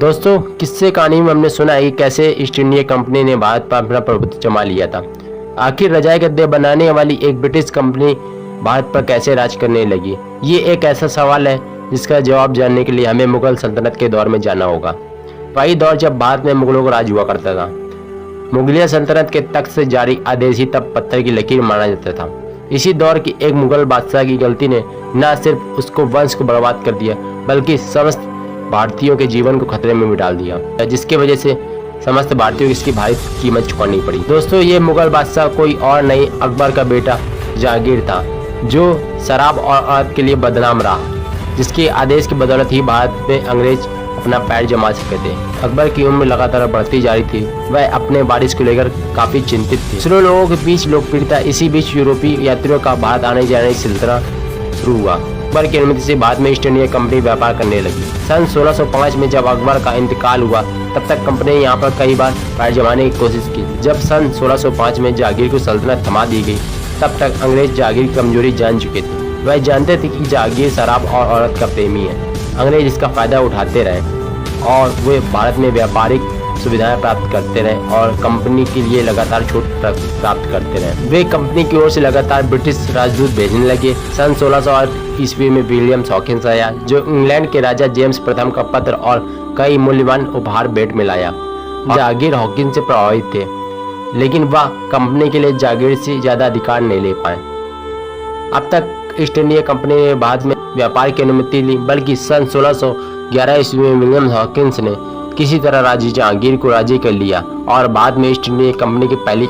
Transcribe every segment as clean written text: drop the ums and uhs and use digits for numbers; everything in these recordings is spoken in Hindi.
दोस्तों, किस्से कहानी में हमने सुना है कि कैसे ईस्ट इंडिया कंपनी ने भारत पर अपना प्रभुत्व जमा लिया था। आखिर रजाई गद्दे बनाने वाली एक ब्रिटिश कंपनी भारत पर कैसे राज करने लगी, ये एक ऐसा सवाल है जिसका जवाब जानने के लिए हमें मुगल सल्तनत के दौर में जाना होगा। वही दौर जब भारत में मुगलों का राज हुआ करता था। मुगलिया सल्तनत के तख्त से जारी आदेश ही तब पत्थर की लकीर माना जाता था। इसी दौर की एक मुगल बादशाह की गलती ने न सिर्फ उसको वंश को बर्बाद कर दिया, बल्कि समस्त भारतीयों के जीवन को खतरे में भी डाल दिया, जिसकी वजह से समस्त भारतीयों को इसकी भारी कीमत चुकानी पड़ी। दोस्तों, ये मुगल बादशाह कोई और नहीं, अकबर का बेटा जहांगीर था, जो शराब और औरत के लिए बदनाम रहा, जिसके आदेश की बदौलत ही भारत में अंग्रेज अपना पैर जमा सके थे। अकबर की उम्र लगातार बढ़ती जा रही थी। वह अपने वारिस को लेकर काफी चिंतित थे। दूसरे लोगों के बीच लोकप्रियता, इसी बीच यूरोपीय यात्रियों का भारत आने जाने की सिलसिला शुरू हुआ। अकबर की अनुमति से बाद में ईस्ट इंडिया कंपनी व्यापार करने लगी। सन 1605 में जब अकबर का इंतकाल हुआ, तब तक कंपनी ने यहाँ पर कई बार पैर जमाने की कोशिश की। जब सन 1605 में जहांगीर को सल्तनत थमा दी गई, तब तक अंग्रेज जहांगीर की कमजोरी जान चुके थे। वह जानते थे कि जहांगीर शराब और औरत का प्रेमी है। अंग्रेज इसका फायदा उठाते रहे और वे भारत में व्यापारिक सुविधाएं प्राप्त करते रहे और कंपनी के लिए लगातार छूट प्राप्त करते रहे। वे कंपनी की ओर से लगातार ब्रिटिश राजदूत भेजने लगे। सन 1608 ईस्वी में विलियम हॉकिंस आया, जो इंग्लैंड के राजा जेम्स प्रथम का पत्र और कई मूल्यवान उपहार भेंट में लाया। जहांगीर हॉकिंस से प्रभावित थे, लेकिन वह कंपनी के लिए जहांगीर से ज्यादा अधिकार नहीं ले पाए। अब तक ईस्ट इंडिया कंपनी ने भारत में व्यापार की अनुमति ली, बल्कि सन 1611 ईस्वी में विलियम हॉकिंस ने किसी तरह राजा जहांगीर को राजी कर लिया और बाद में ईस्ट इंडिया कंपनी की पहली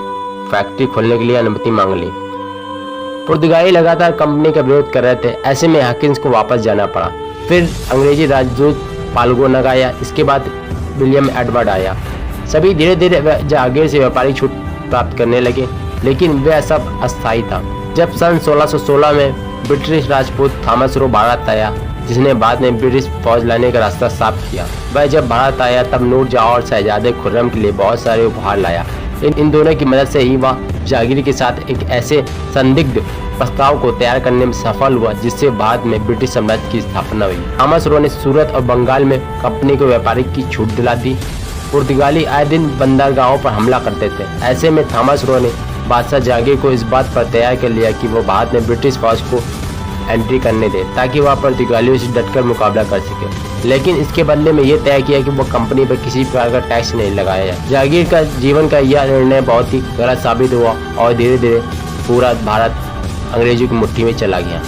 फैक्ट्री खोलने के लिए अनुमति मांग ली। पुर्तगाली लगातार कंपनी का विरोध कर रहे थे। ऐसे में हॉकिंस को वापस जाना पड़ा। फिर अंग्रेजी राजदूत पाल्गोनग आया। इसके बाद विलियम एडवर्ड आया। सभी धीरे धीरे जहांगीर से व्यापारिक छूट प्राप्त करने लगे, लेकिन वह सब अस्थायी था। जब सन 1616 में British Rajput Thomas Roe Bharat आया, जिसने बाद में ब्रिटिश फौज लाने का रास्ता साफ किया। वह जब भारत आया तब नूरजहां और शहजादे खुर्रम के लिए बहुत सारे उपहार लाया। इन दोनों की मदद से ही वह जहांगीर के साथ एक ऐसे संदिग्ध प्रस्ताव को तैयार करने में सफल हुआ, जिससे बाद में ब्रिटिश साम्राज्य की स्थापना हुई। थॉमस रो ने सूरत और बंगाल में कंपनी को व्यापारिक की छूट दिला दी। पुर्तगाली आए दिन बंदरगाहों पर हमला करते थे। ऐसे में थॉमस रो ने बादशाह जहांगीर को इस बात पर तैयार कर लिया कि वो भारत में ब्रिटिश फौज को एंट्री करने दे, ताकि वह पुर्तगालियों से डटकर मुकाबला कर सके। लेकिन इसके बदले में यह तय किया कि वो कंपनी पर किसी प्रकार का टैक्स नहीं लगाया जाए। जहांगीर का जीवन का यह निर्णय बहुत ही गलत साबित हुआ और धीरे धीरे पूरा भारत अंग्रेजों की मुट्ठी में चला गया।